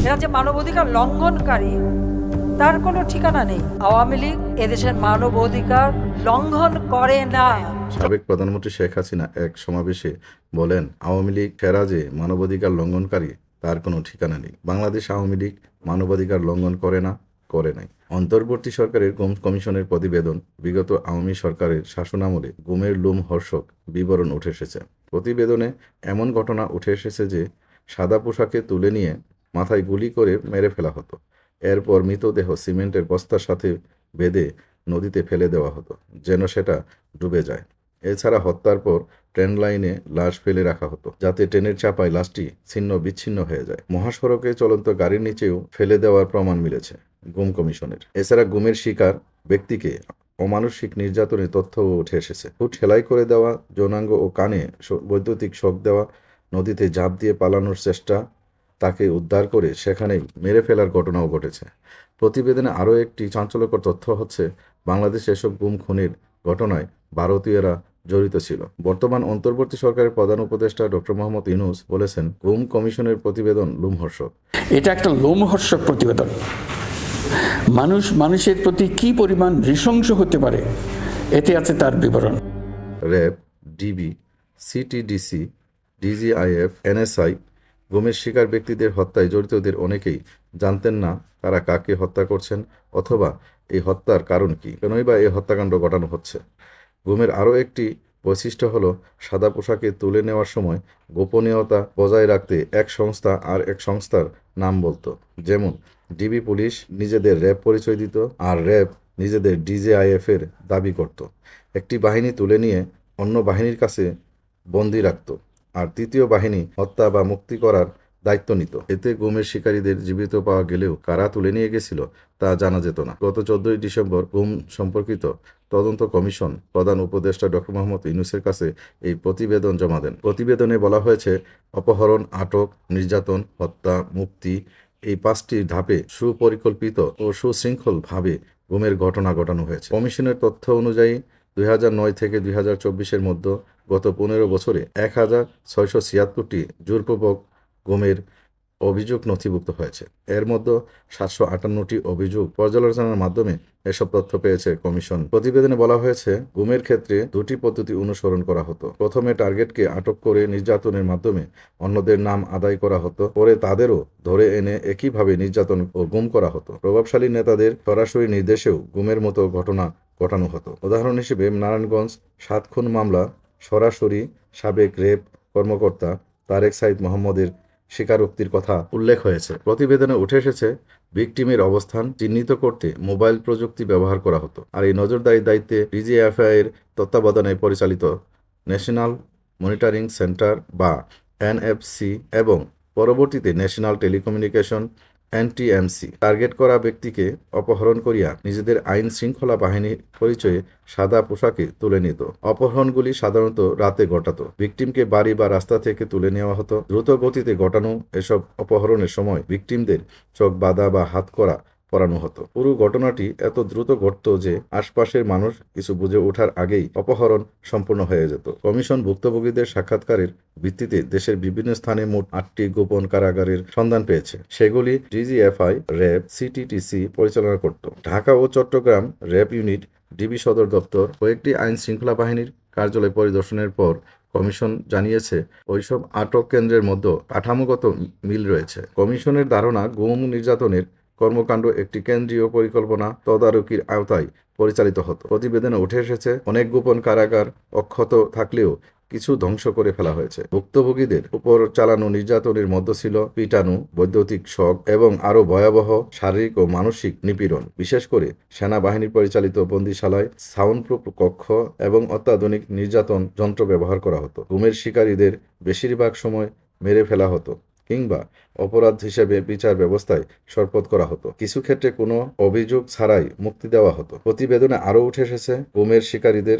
এরা যে মানবাধিকার লঙ্ঘনকারী তার কোনো ঠিকানা নেই। আওয়ামী লীগ এদেশের মানবাধিকার লঙ্ঘন করে না। সাবেক প্রধানমন্ত্রী শেখ হাসিনা এক সমাবেশে বলেন, আওয়ামী লীগ ফেরা যে মানবাধিকার লঙ্ঘনকারী তার কোনো ঠিকানা নেই। বাংলাদেশ আওয়ামী লীগ মানবাধিকার লঙ্ঘন করে না, করে নাই। অন্তর্বর্তী সরকারের গুম কমিশনের প্রতিবেদন বিগত আওয়ামী সরকারের শাসনামলে গুমের লোমহর্ষক বিবরণ উঠে এসেছে। প্রতিবেদনে এমন ঘটনা উঠে এসেছে যে সাদা পোশাকে তুলে নিয়ে মাথায় গুলি করে মেরে ফেলা হতো। এরপর মৃতদেহ সিমেন্টের বস্তার সাথে বেঁধে নদীতে ফেলে দেওয়া হতো যেন সেটা ডুবে যায়। এছাড়া হত্যার পর ট্রেন লাইনে লাশ ফেলে রাখা হতো যাতে ট্রেনের চাপায় লাশটি ছিন্ন বিচ্ছিন্ন হয়ে যায়। মহাসড়কে চলন্ত গাড়ির নিচেও ফেলে দেওয়ার প্রমাণ মিলেছে গুম কমিশনের। এছাড়া গুমের শিকার ব্যক্তিকে অমানসিক নির্যাতনের তথ্যও উঠে এসেছে। হুট সেলাই করে দেওয়া, যৌনাঙ্গ ও কানে বৈদ্যুতিক শক দেওয়া, নদীতে ঝাঁপ দিয়ে পালানোর চেষ্টা, তাকে উদ্ধার করে সেখানেই মেরে ফেলার ঘটনাও ঘটেছে। প্রতিবেদনে আরও একটি চাঞ্চল্যকর তথ্য হচ্ছে, বাংলাদেশে এসব গুম খুনের ঘটনায় ভারতীয়রা জড়িত ছিল। বর্তমান অন্তর্বর্তী সরকারের প্রধান উপদেষ্টা ডক্টর মোহাম্মদ ইউনূস বলেছেন, গুম কমিশনের প্রতিবেদন লোমহর্ষক। এটা একটা লোমহর্ষক প্রতিবেদন। মানুষের প্রতি কি পরিমাণ নৃশংস হতে পারে এতে আছে তার বিবরণ। RAB, DB, CTDC, DGIF, NSI গুমের শিকার ব্যক্তিদের হত্যায় জড়িতদের অনেকেই জানতেন না তারা কাকে হত্যা করছেন অথবা এই হত্যার কারণ কি, কেনই বা এই হত্যাকাণ্ড ঘটানো হচ্ছে। গুমের আরও একটি বৈশিষ্ট্য হলো, সাদা পোশাকে তুলে নেওয়ার সময় গোপনীয়তা বজায় রাখতে এক সংস্থা আর এক সংস্থার নাম বলতো। যেমন ডিবি পুলিশ নিজেদের র্যাব পরিচয় দিত আর র্যাব নিজেদের ডিজিআইএফ এর দাবি করত। একটি বাহিনী তুলে নিয়ে অন্য বাহিনীর কাছে বন্দী রাখত আর তৃতীয় বাহিনী হত্যা বা মুক্তি করার দায়িত্ব নিত। এতে গুমের শিকারীদের জীবিত পাওয়া গেলেও কারা তুলে নিয়ে গেছিল তা জানা যেত না। গত 14 ডিসেম্বর গুম সম্পর্কিত তদন্ত কমিশন প্রধান উপদেষ্টা ডক্টর মোহাম্মদ ইউনূসের কাছে এই প্রতিবেদন জমা দেন। প্রতিবেদনে বলা হয়েছে, অপহরণ, আটক, নির্যাতন, হত্যা, মুক্তি এই 5টি ধাপে সুপরিকল্পিত ও সুশৃঙ্খলভাবে গুমের ঘটনা ঘটানো হয়েছে। কমিশনের তথ্য অনুযায়ী 2009 থেকে 2024-এর মধ্যে গত 15 বছরে 1676টি জোরপূর্বক গুমের অভিযোগ নথিভুক্ত হয়েছে। এর মধ্যে 758টি অভিযোগ পর্যালোচনার মাধ্যমে এসব তথ্য পেয়েছে কমিশন। প্রতিবেদনে বলা হয়েছে, গুমের ক্ষেত্রে 2টি পদ্ধতি অনুসরণ করা হতো। প্রথমে টার্গেটকে আটক করে নির্যাতনের মাধ্যমে অন্যদের নাম আদায় করা হতো, পরে তাদেরও ধরে এনে একইভাবে নির্যাতন ও গুম করা হতো। প্রভাবশালী নেতাদের সরাসরি নির্দেশেও গুমের মতো ঘটনা ঘটানো হতো। উদাহরণ হিসেবে নারায়ণগঞ্জ 7 খুন মামলা সরাসরি সাবেক র্যাব কর্মকর্তা তারেক সাইদ মোহাম্মদের স্বীকারোক্তির কথা উল্লেখ হয়েছে। প্রতিবেদনে উঠে এসেছে, ভিকটিমের অবস্থান চিহ্নিত করতে মোবাইল প্রযুক্তি ব্যবহার করা হতো। আর এই নজরদারির দায়িত্বে ডিজিএফআই এর তত্ত্বাবধানে পরিচালিত ন্যাশনাল মনিটরিং সেন্টার বা এনএফসি এবং পরবর্তীতে ন্যাশনাল টেলিকমিউনিকেশন এনটিএমসি টার্গেট করা ব্যক্তিকে অপহরণ করিয়া নিজেদের আইন শৃঙ্খলা বাহিনীর পরিচয়ে সাদা পোশাকে তুলে নিত। অপহরণগুলি সাধারণত রাতে ঘটাতো। ভিকটিমকে বাড়ি বা রাস্তা থেকে তুলে নেওয়া হতো। দ্রুত গতিতে ঘটানো এসব অপহরণের সময় ভিকটিমদের চোখ বাঁধা বা হাত করা পরানো হতো। পুরো ঘটনাটি এত দ্রুত ঘটত যে আশপাশের মানুষ কিছু বুঝে ওঠার আগেই অপহরণ সম্পূর্ণ হয়ে যেত। কমিশন ভুক্তভোগীদের সাক্ষাৎকারের ভিত্তিতে দেশের বিভিন্ন স্থানে মোট 8টি গোপন কারাগারের সন্ধান পেয়েছে। সেগুলি ডিজিএফআই, র্যাব, সিটিটিসি পরিচালনা করত। ঢাকা ও চট্টগ্রাম র্যাব ইউনিট, ডিবি সদর দপ্তর, কয়েকটি আইন শৃঙ্খলা বাহিনীর কার্যালয় পরিদর্শনের পর কমিশন জানিয়েছে, ওইসব আটক কেন্দ্রের মধ্যে কাঠামোগত মিল রয়েছে। কমিশনের ধারণা, গুম নির্যাতনের কর্মকাণ্ড একটি কেন্দ্রীয় পরিকল্পনা তদারকির আওতায় পরিচালিত হতো। প্রতিবেদনে উঠে এসেছে, অনেক গোপন কারাগার অক্ষত থাকলেও কিছু ধ্বংস করে ফেলা হয়েছে। ভুক্তভোগীদের উপর চালানো নির্যাতনের মধ্যে ছিল পিটানো, বৈদ্যুতিক শক এবং আরও ভয়াবহ শারীরিক ও মানসিক নিপীড়ন। বিশেষ করে সেনাবাহিনী পরিচালিত বন্দিশালায় সাউন্ডপ্রুফ কক্ষ এবং অত্যাধুনিক নির্যাতন যন্ত্র ব্যবহার করা হতো। গুমের শিকারীদের বেশিরভাগ সময় মেরে ফেলা হতো কিংবা অপরাধ হিসেবে বিচার ব্যবস্থায় সরপত করা হতো। কিছু ক্ষেত্রে কোনো অভিযোগ ছাড়াই মুক্তি দেওয়া হতো। প্রতিবেদনে আরও উঠে এসেছে, গুমের শিকারীদের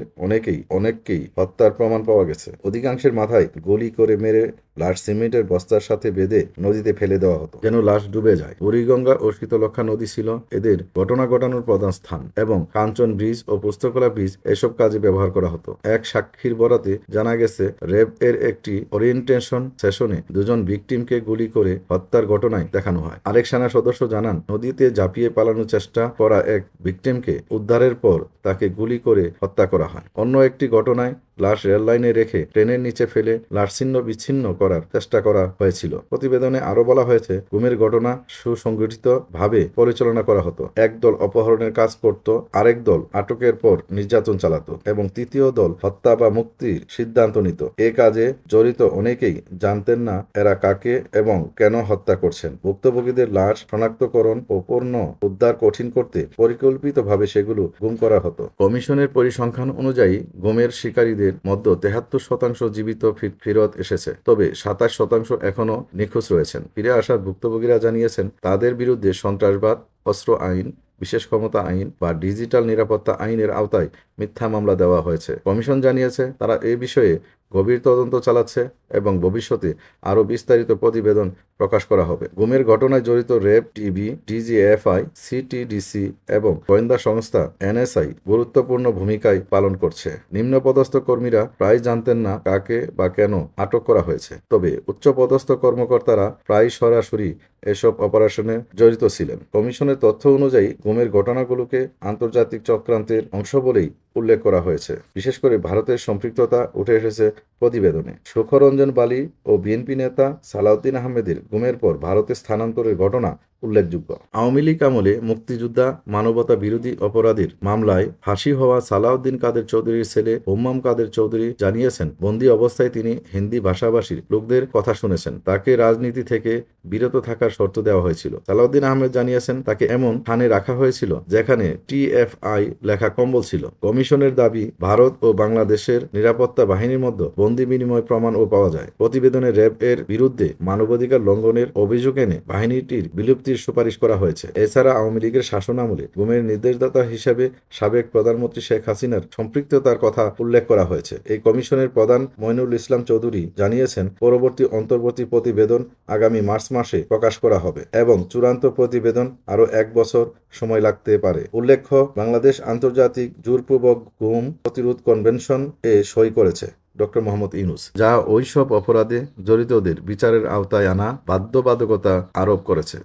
অনেককেই হত্যার প্রমাণ পাওয়া গেছে। অধিকাংশের মাথায় গুলি করে মেরে লাশ সিমেন্টের বস্তার সাথে বেঁধে নদীতে ফেলে দেওয়া হতো যেন লাশ ডুবে যায়। বুড়িগঙ্গা ও শীতলক্ষা নদী ছিল এদের ঘটনা ঘটানোর প্রধান স্থান এবং কাঞ্চন ব্রিজ ও পুস্তকলা ব্রিজ এসব কাজে ব্যবহার করা হতো। এক সাক্ষীর বরাতে জানা গেছে র্যাব এর একটি ওরিয়েন্টেশন সেশনে দুজন ভিকটিমকে গুলি করে হত্যার ঘটনায় দেখানো হয়। আরেক সেনা সদস্য জানান, নদীতে ঝাঁপিয়ে পালানোর চেষ্টা করা এক ভিকটিমকে উদ্ধারের পর তাকে গুলি করে হত্যা করা হয়। অন্য একটি ঘটনায় লাশ রেললাইনে রেখে ট্রেনের নিচে ফেলে লাশ ছিন্ন বিচ্ছিন্ন করার চেষ্টা করা হয়েছিল। প্রতিবেদনে আরো বলা হয়েছে, গুমের ঘটনা সুসংগঠিত ভাবে পরিচালনা করা হতো। একদল অপহরণের কাজ করত, আরেক দল আটকের পর নির্যাতন চালাতো এবং তৃতীয় দল হত্যা বা মুক্তির সিদ্ধান্ত নিত। এ কাজে জড়িত অনেকেই জানতেন না এরা কাকে এবং কেন হত্যা করছেন। ভুক্তভোগীদের লাশ শনাক্তকরণ ও পূর্ণ উদ্ধার কঠিন করতে পরিকল্পিতভাবে সেগুলো গুম করা হতো। কমিশনের পরিসংখ্যান অনুযায়ী গুমের শিকারীদের মধ্যে 73% জীবিত ফেরত এসেছে, তবে 27% এখনো নিখোঁজ রয়েছেন। ফিরে আসার ভুক্তভোগীরা জানিয়েছেন তাদের বিরুদ্ধে সন্ত্রাসবাদ, অস্ত্র আইন, বিশেষ ক্ষমতা আইন বা ডিজিটাল নিরাপত্তা আইনের আওতায় মিথ্যা মামলা দেওয়া হয়েছে। কমিশন জানিয়েছে তারা এ বিষয়ে গভীর তদন্ত চালাচ্ছে এবং ভবিষ্যতে আরও বিস্তারিত প্রতিবেদন প্রকাশ করা হবে। গুমের ঘটনায় জড়িত র্যাব, টিবি, ডিজিএফআই, সিটিডিসি এবং গোয়েন্দা সংস্থা এনএসআই গুরুত্বপূর্ণ ভূমিকায় পালন করছে। নিম্নপদস্থ কর্মীরা প্রায় জানতেন না কাকে বা কেন আটক করা হয়েছে, তবে উচ্চপদস্থ কর্মকর্তারা প্রায় সরাসরি এসব অপারেশনে জড়িত ছিলেন। কমিশনের তথ্য অনুযায়ী গুমের ঘটনাগুলোকে আন্তর্জাতিক চক্রান্তের অংশ বলেই উল্লেখ করা হয়েছে। বিশেষ করে ভারতের সম্পৃক্ততা উঠে এসেছে প্রতিবেদনে। সুখরঞ্জন বালি ও বিএনপি নেতা সালাউদ্দিন আহমেদের গুমের পর ভারতে স্থানান্তরের ঘটনা উল্লেখযোগ্য। আওয়ামী লীগ আমলে মুক্তিযোদ্ধা মানবতা বিরোধী অপরাধের মামলায় ফাঁসি হওয়া সালাউদ্দিন কাদের চৌধুরীর ছেলে হুম্মাম কাদের চৌধুরী জানিয়েছেন, বন্দী অবস্থায় তিনি হিন্দি ভাষাভাষীর লোকদের কথা শুনেছেন। তাকে রাজনীতি থেকে বিরত থাকার শর্ত দেওয়া হয়েছিল। সালাউদ্দিন আহমেদ জানিয়েছেন তাকে এমন স্থানে রাখা হয়েছিল যেখানে টিএফআই লেখা কম্বল ছিল। কমিশনের দাবি, ভারত ও বাংলাদেশের নিরাপত্তা বাহিনীর মধ্যে বন্দি বিনিময় প্রমাণও পাওয়া যায়। প্রতিবেদনে র্যাব এর বিরুদ্ধে মানবাধিকার লঙ্ঘনের অভিযোগ এনে বাহিনীটির বিলুপ্তির সুপারিশ করা হয়েছে। এছাড়া আওয়ামী লীগের শাসনামলে গুমের নির্দেশদাতা হিসেবে সাবেক প্রধানমন্ত্রী শেখ হাসিনার সম্পৃক্ততার কথা উল্লেখ করা হয়েছে। এই কমিশনের প্রধান মইনুল ইসলাম চৌধুরী জানিয়েছেন, পরবর্তী অন্তর্বর্তী প্রতিবেদন আগামী মার্চ মাসে প্রকাশ করা হবে এবং চূড়ান্ত প্রতিবেদন আরও 1 বছর সময় লাগতে পারে। উল্লেখ্য, বাংলাদেশ আন্তর্জাতিক জোরপূর্বক গুম প্রতিরোধ কনভেনশন এ সই করেছে ডক্টর মোহাম্মদ ইউনূস, যা ওইসব অপরাধে জড়িতদের বিচারের আওতায় আনা বাধ্যবাধকতা আরোপ করেছে।